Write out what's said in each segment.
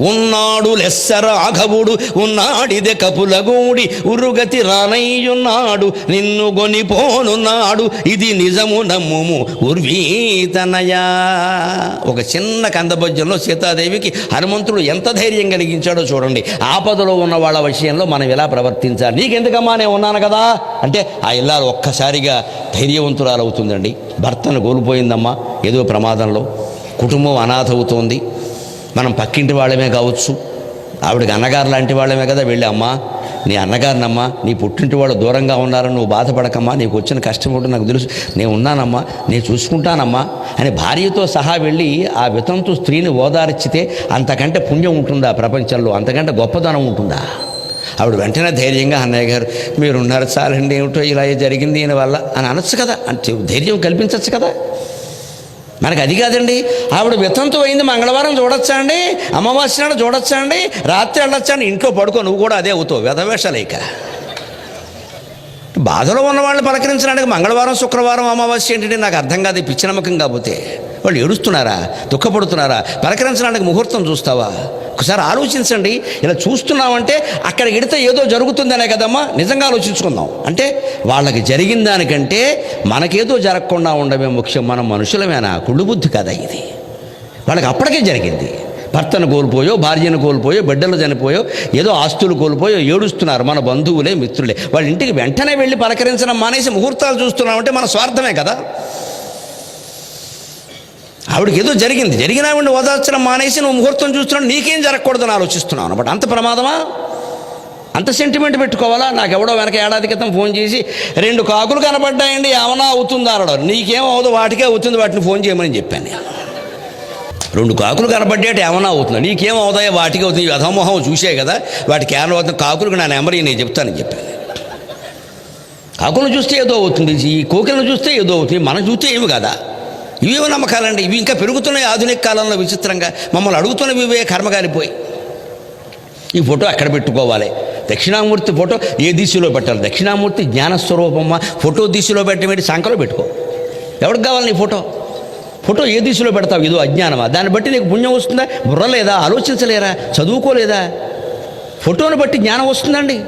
ఉన్నాడు లెస్సర ఆఘవుడు ఉన్నాడిదే కపులగూడి ఉరుగతి రానయ్యున్నాడు నిన్ను గొనిపోనున్నాడు ఇది నిజము నమ్ముము ఉర్వీతనయా. ఒక చిన్న కందభోజ్యంలో సీతాదేవికి హనుమంతుడు ఎంత ధైర్యం కలిగించాడో చూడండి. ఆపదలో ఉన్న వాళ్ళ విషయంలో మనం ఎలా ప్రవర్తించాలి. నీకెందుకమ్మా నేను ఉన్నాను కదా అంటే ఆ ఇల్లాలు ఒక్కసారిగా ధైర్యవంతురాలు అవుతుందండి. భర్తను కోల్పోయిందమ్మా ఏదో ప్రమాదంలో, కుటుంబం అనాథ అవుతోంది. మనం పక్కింటి వాళ్ళమే కావచ్చు, ఆవిడకి అన్నగారు లాంటి వాళ్ళమే కదా. వెళ్ళి అమ్మా నీ అన్నగారినమ్మా, నీ పుట్టింటి వాళ్ళు దూరంగా ఉన్నారని నువ్వు బాధపడకమ్మా, నీకు వచ్చిన కష్టం ఉంటే నాకు తెలుసు, నేను ఉన్నానమ్మా, నేను చూసుకుంటానమ్మా అని భార్యతో సహా వెళ్ళి ఆ వితంతు స్త్రీని ఓదార్చితే అంతకంటే పుణ్యం ఉంటుందా ప్రపంచంలో? అంతకంటే గొప్పదనం ఉంటుందా? ఆవిడ వెంటనే ధైర్యంగా అన్నయ్య గారు మీరున్నారు చాలండి, ఏమిటో ఇలా జరిగింది దీని వల్ల అని అనొచ్చు కదా, అంటే ధైర్యం కల్పించవచ్చు కదా. మనకు అది కాదండి. ఆవిడ వితంతు అయింది, మంగళవారం చూడొచ్చా అండి, అమావాస్య నాడు చూడొచ్చా అండి, రాత్రి వెళ్ళొచ్చా అండి, ఇంట్లో పడుకో, నువ్వు కూడా అదే అవుతావు. వెధవేషాలేక బాధలో ఉన్న వాళ్ళని పలకరించడానికి మంగళవారం శుక్రవారం అమావాస్య ఏంటంటే నాకు అర్థం కాదు. పిచ్చి నమ్మకం కాకపోతే వాళ్ళు ఏడుస్తున్నారా, దుఃఖపడుతున్నారా, పలకరించడానికి ముహూర్తం చూస్తావా? ఒకసారి ఆలోచించండి. ఇలా చూస్తున్నామంటే అక్కడ ఎడితే ఏదో జరుగుతుందనే కదమ్మా. నిజంగా ఆలోచించుకుందాం. అంటే వాళ్ళకి జరిగిన దానికంటే మనకేదో జరగకుండా ఉండమే ముఖ్యం. మనం మనుషులమేనా? కుళ్ళు బుద్ధి కదా ఇది. వాళ్ళకి అప్పటికే జరిగింది. భర్తను కోల్పోయో, భార్యను కోల్పోయో, బిడ్డలు చనిపోయో, ఏదో ఆస్తులు కోల్పోయో ఏడుస్తున్నారు మన బంధువులే, మిత్రులే. వాళ్ళ ఇంటికి వెంటనే వెళ్ళి పలకరించడం మానేసి ముహూర్తాలు చూస్తున్నామంటే మన స్వార్థమే కదా. ఆవిడకి ఏదో జరిగింది, జరిగిన ఆవిడని ఓదార్చడం మానేసి నువ్వు ముహూర్తం చూస్తున్నావు, నీకేం జరగకూడదని ఆలోచిస్తున్నావు అనమాట. అంత ప్రమాదమా? అంత సెంటిమెంట్ పెట్టుకోవాలా? నాకెవడో వెనక ఏడాది క్రితం ఫోన్ చేసి 2 కాకులు కనపడ్డాయండి ఏమన్నా అవుతుందా అన్నాడు. నీకేం అవదు, వాటికే అవుతుంది, వాటిని ఫోన్ చేయమని చెప్పాను. 2 కాకులు కనపడ్డాట ఏమన్నా అవుతుందా? నీకేం అవుతాయో వాటికి అవుతుంది. అధమోహం చూసే కదా వాటికి ఏమన్నా అవుతుంది. కాకులకు నా నెంబర్ నేను చెప్తానని చెప్పాను. కాకులను చూస్తే ఏదో అవుతుంది, ఈ కోకిలను చూస్తే ఏదో అవుతుంది, మనం చూస్తే ఏమి కదా. ఇవేమో నమ్మకాలండి. ఇవి ఇంకా పెరుగుతున్నాయి ఆధునిక కాలంలో విచిత్రంగా. మమ్మల్ని అడుగుతున్నవి ఇవే కర్మగారిపోయి. ఈ ఫోటో ఎక్కడ పెట్టుకోవాలి? దక్షిణామూర్తి ఫోటో ఏ దిశలో పెట్టాలి? దక్షిణామూర్తి జ్ఞానస్వరూపమ్మ, ఫోటో దిశలో పెట్టమేంటి? సంకలో పెట్టుకో. ఎవరికి కావాలి నీ ఫోటో? ఫోటో ఏ దిశలో పెడతావు? ఏదో అజ్ఞానమా? దాన్ని బట్టి నీకు పుణ్యం వస్తుందా? బుర్ర లేదా? ఆలోచించలేరా? చదువుకోలేదా? ఫోటోను బట్టి జ్ఞానం వస్తుందండి.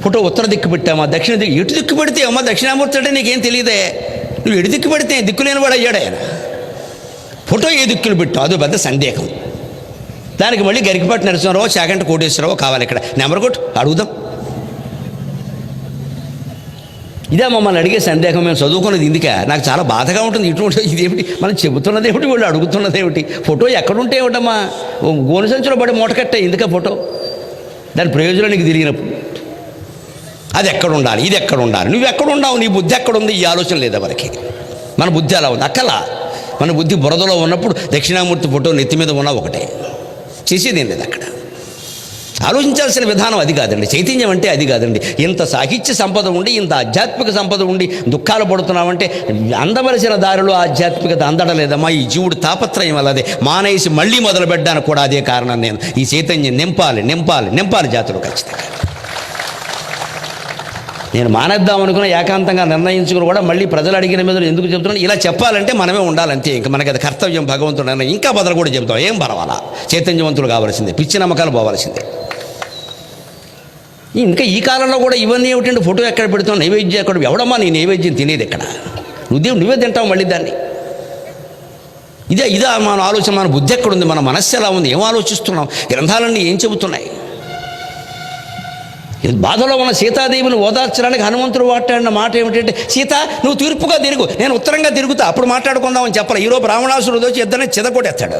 ఫోటో ఉత్తర దిక్కు పెట్టామా, దక్షిణ దిక్కు, ఎటు దిక్కు పెడితే అమ్మా దక్షిణామూర్తి అంటే నీకేం తెలియదే. నువ్వు ఎటు దిక్కు పెడితే దిక్కులేని వాడు అయ్యాడు ఆయన. ఫోటో ఏ దిక్కులు పెట్టావు అదో పెద్ద సందేహం. దానికి మళ్ళీ గరికపాటి నరసింహరావు, చాగంటి కోటేశ్వరరావు కావాలి. ఇక్కడ నెంబర్ కొట్టు, అడుగుదాం. ఇదే మమ్మల్ని అడిగే సందేహం. మేము చదువుకున్నది ఇందుకే నాకు చాలా బాధగా ఉంటుంది. ఇటువంటి ఇదేమిటి మనం చెబుతున్నది ఏమిటి, వాళ్ళు అడుగుతున్నది ఏమిటి? ఫోటో ఎక్కడుంటే ఏమిటమ్మా? గోను సంచులో పడి మూటకట్టే ఇందుకే ఫోటో. దాని ప్రయోజనం నీకు తెలియనప్పుడు అది ఎక్కడ ఉండాలి, ఇది ఎక్కడ ఉండాలి, నువ్వు ఎక్కడ ఉన్నావు, నీ బుద్ధి ఎక్కడుంది, ఈ ఆలోచన లేదా మనకి. మన బుద్ధి అలా ఉంది. అక్కలా మన బుద్ధి బురదలో ఉన్నప్పుడు దక్షిణామూర్తి ఫోటో నెత్తి మీద ఉన్నా ఒకటే, చేసేదేం లేదు అక్కడ. ఆలోచించాల్సిన విధానం అది కాదండి. చైతన్యం అంటే అది కాదండి. ఇంత సాహిత్య సంపద ఉండి, ఇంత ఆధ్యాత్మిక సంపద ఉండి దుఃఖాలు పడుతున్నామంటే అందవలసిన దారిలో ఆధ్యాత్మికత అందడలేదమ్మా. ఈ జీవుడు తాపత్రయం అలాదే మానేసి మళ్ళీ మొదలు పెట్టడానికి కూడా అదే కారణం. నేను ఈ చైతన్యం నింపాలి నింపాలి నింపాలి జాతులు ఖచ్చితంగా. నేను మానేద్దాం అనుకున్న ఏకాంతంగా నిర్ణయించుకుని కూడా మళ్ళీ ప్రజలు అడిగిన మీద ఎందుకు చెప్తున్నాను, ఇలా చెప్పాలంటే మనమే ఉండాలంతే. ఇంకా మనకి అది కర్తవ్యం, భగవంతుడు. ఇంకా బదులు కూడా చెప్తాం, ఏం పర్వాలా, చైతన్యవంతులు కావాల్సిందే, పిచ్చి నమ్మకాలు పోవాల్సిందే. ఇంకా ఈ కాలంలో కూడా ఇవన్నీ ఏమిటంటే ఫోటో ఎక్కడ పెడుతున్నావు, నైవేద్యం ఎక్కడ, ఎవడమ్మా నీ నైవేద్యం తినేది ఎక్కడ? నువ్వే తింటావు మళ్ళీ దాన్ని. ఇదే మన ఆలోచన, మన బుద్ధి ఎక్కడుంది, మన మనస్సు ఎలా ఉంది, ఏం ఆలోచిస్తున్నాం, గ్రంథాలన్నీ ఏం చెబుతున్నాయి? బాధలో ఉన్న సీతాదేవిని ఓదార్చడానికి హనుమంతుడు మాట్లాడిన మాట ఏమిటంటే, సీత నువ్వు తూర్పుగా తిరుగు, నేను ఉత్తరంగా తిరుగుతా, అప్పుడు మాట్లాడుకుందామని చెప్పాలి. ఈరోజు రావణాసురుడు వచ్చి ఇద్దరిని చెదకొట్టేస్తాడు.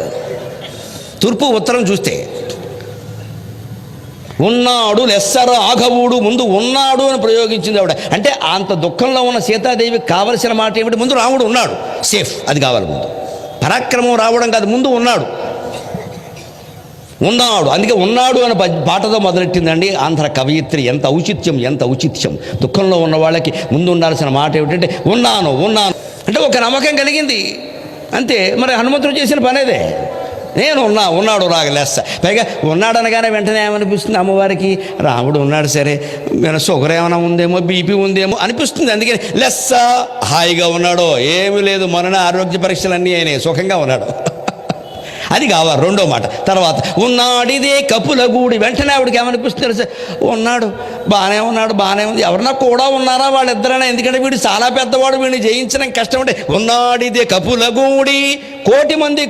తూర్పు ఉత్తరం చూస్తే ఉన్నాడు లెస్సర ఆఘవుడు, ముందు ఉన్నాడు అని ప్రయోగించింది ఆవిడ. అంటే అంత దుఃఖంలో ఉన్న సీతాదేవికి కావలసిన మాట ఏమిటి? ముందు రాముడు ఉన్నాడు, సేఫ్, అది కావాలి. ముందు పరాక్రమం రావడం కాదు, ముందు ఉన్నాడు. అందుకే ఉన్నాడు అని పాటతో మొదలెట్టిందండి ఆంధ్ర కవయిత్రి. ఎంత ఔచిత్యం, ఎంత ఔచిత్యం. దుఃఖంలో ఉన్న వాళ్ళకి ముందు ఉండాల్సిన మాట ఏమిటంటే ఉన్నాను అంటే ఒక నమ్మకం కలిగింది అంతే. మరి హనుమంతుడు చేసిన పనేదే, నేను ఉన్నాడు రాగ లెస్స. పైగా ఉన్నాడు అనగానే వెంటనే ఏమనిపిస్తుంది అమ్మవారికి, రాముడు ఉన్నాడు సరే, షుగర్ ఏమైనా ఉందేమో, బీపీ ఉందేమో అనిపిస్తుంది. అందుకని లెస్స, హాయిగా ఉన్నాడో ఏమీ లేదు, మొన్న ఆరోగ్య పరీక్షలన్నీ అయినాయి, సుఖంగా ఉన్నాడు. అది కావాలి రెండో మాట. తర్వాత ఉన్నాడిదే కపులగూడి, వెంటనే ఆవిడకి ఏమనిపిస్తుంది సార్, ఉన్నాడు బాగానే ఉంది, ఎవరన్నా కూడా ఉన్నారా వాళ్ళిద్దరైనా, ఎందుకంటే వీడు చాలా పెద్దవాడు, వీడిని జయించడం కష్టం. అంటే ఉన్నాడిదే కపులగూడి, కోటి మంది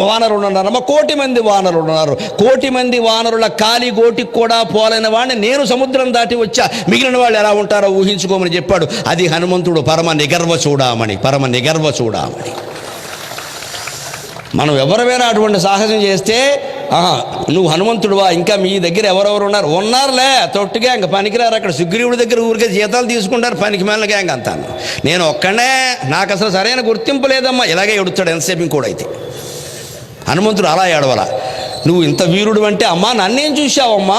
వానరులు ఉన్నారమ్మా, కోటి మంది వానరులు ఉన్నారు, కోటి మంది వానరుల కాలి గోటికి కూడా పోలైన వాడిని నేను సముద్రం దాటి వచ్చా, మిగిలిన వాళ్ళు ఎలా ఉంటారో ఊహించుకోమని చెప్పాడు. అది హనుమంతుడు పరమ నిగర్వ చూడామణి. మనం ఎవరైనా అటువంటి సాహసం చేస్తే నువ్వు హనుమంతుడువా, ఇంకా మీ దగ్గర ఎవరెవరు ఉన్నారులే తొట్టు గ్యాంగ్ పనికిరారు, అక్కడ సుగ్రీవుడి దగ్గర ఊరికే జీతాలు తీసుకుంటారు పనికి మేళ గ్యాంగ్ అంతాను, నేను ఒక్కడే, నాకు అసలు సరైన గుర్తింపు లేదమ్మా, ఇలాగే ఎడుతాడు ఎంతసేపు. ఇంకోడైతే హనుమంతుడు అలా ఏడవల, నువ్వు ఇంత వీరుడు అంటే అమ్మా నన్నేం చూశావమ్మా,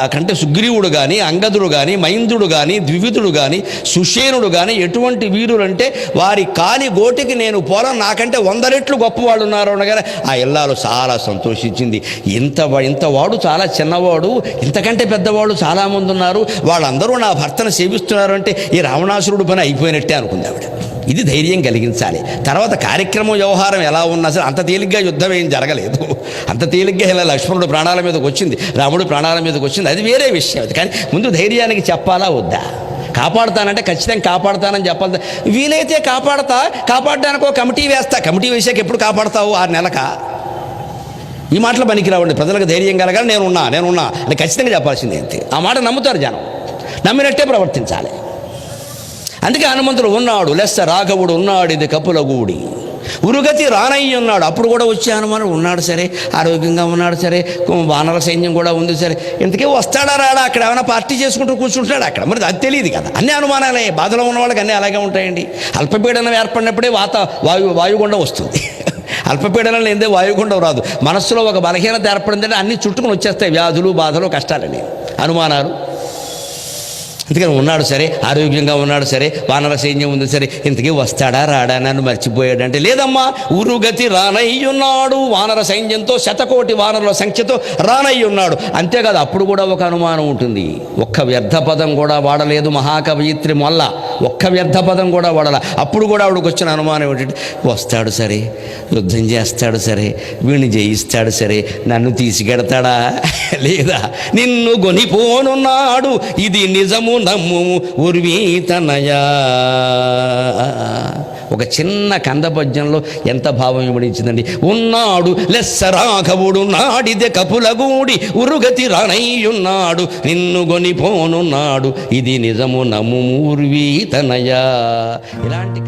నాకంటే సుగ్రీవుడు కానీ, అంగదుడు కానీ, మైందుడు కానీ, ద్వివిధుడు కానీ, సుషేనుడు కానీ ఎటువంటి వీరుడు అంటే వారి కాలి గోటికి నేను పోలను, నాకంటే 100 రెట్లు గొప్పవాళ్ళు ఉన్నారు అనగానే ఆ ఇల్లాలు చాలా సంతోషించింది. ఇంతవాడు చాలా చిన్నవాడు, ఇంతకంటే పెద్దవాళ్ళు చాలామంది ఉన్నారు, వాళ్ళందరూ నా భర్తను సేవిస్తున్నారు అంటే ఈ రావణాసురుడు పని అయిపోయినట్టే అనుకుంది ఆవిడ. ఇది ధైర్యం కలిగించాలి. తర్వాత కార్యక్రమం వ్యవహారం ఎలా ఉన్నా సరే అంత తేలిగ్గా యుద్ధం ఏం జరగలేదు, అంత తేలిగ్గా ఇలా లక్ష్మణుడు ప్రాణాల మీదకి వచ్చింది, రాముడు ప్రాణాల మీదకి వచ్చింది, అది వేరే విషయం. అది కానీ ముందు ధైర్యానికి చెప్పాలా వద్దా, కాపాడుతానంటే ఖచ్చితంగా కాపాడుతానని చెప్పాలి, వీలైతే కాపాడడానికి ఒక కమిటీ వేస్తా, కమిటీ వేసాక ఎప్పుడు కాపాడతావు, 6 నెలక, ఈ మాటలు పనికిరావండి. ప్రజలకు ధైర్యం కలగాలి, నేనున్నా అని ఖచ్చితంగా చెప్పాల్సిందే అంతే. ఆ మాట నమ్ముతారు జనం, నమ్మినట్టే ప్రవర్తించాలి. అందుకే హనుమంతుడు ఉన్నాడు లెస్స రాఘవుడు ఉన్నాడు ఇది కపులగూడి, ఉరుగతి రానయ్య ఉన్నాడు, అప్పుడు కూడా వచ్చే హనుమానుడు ఉన్నాడు సరే, ఆరోగ్యంగా ఉన్నాడు సరే, వానర సైన్యం కూడా ఉంది సరే, ఇంతకీ వస్తాడా రాడా, అక్కడ ఏమైనా పార్టీ చేసుకుంటూ కూర్చుంటాడు అక్కడ, మరి అది తెలియదు కదా. అన్ని అనుమానాలే, బాధలో ఉన్న వాళ్ళకి అన్నీ అలాగే ఉంటాయండి. అల్పపీడనం ఏర్పడినప్పుడే వాయుగుండం వస్తుంది, అల్పపీడనం లేదే వాయుగుండం రాదు. మనస్సులో ఒక బలహీనత ఏర్పడిందంటే అన్ని చుట్టుకుని వచ్చేస్తాయి, వ్యాధులు బాధలు కష్టాలని, అనుమానాలు. అందుకని ఉన్నాడు సరే, ఆరోగ్యంగా ఉన్నాడు సరే, వానర సైన్యం ఉంది సరే, ఇంతకీ వస్తాడా రాడా, నన్ను మర్చిపోయాడు అంటే, లేదమ్మా ఉరుగతి రానయ్యున్నాడు, వానర సైన్యంతో 100,000,000 వానరుల సంఖ్యతో రానయ్యున్నాడు. అంతేకాదు అప్పుడు కూడా ఒక అనుమానం ఉంటుంది, ఒక్క వ్యర్థ పదం కూడా వాడలేదు మహాకవయిత్రి మొల్ల, ఒక్క వ్యర్థ పదం కూడా వాడాల. అప్పుడు కూడా ఆవిడకి వచ్చిన అనుమానం ఏమిటంటే, వస్తాడు సరే, యుద్ధం చేస్తాడు సరే, వీడిని జయిస్తాడు సరే, నన్ను తీసుకెడతాడా లేదా, నిన్ను గొనిపోనున్నాడు ఇది నిజము నమ్ము ఉర్వీతనయా. ఒక చిన్న కందపద్యంలో ఎంత భావం ఇవ్వడించిందండి. ఉన్నాడు లెస్స రాఘవుడు నాడిదె కపులగూడి, ఉరుగతి రానయ్యున్నాడు నిన్ను గొనిపోనున్నాడు ఇది నిజము నమ్ము ఉర్వీతనయా. ఇలాంటి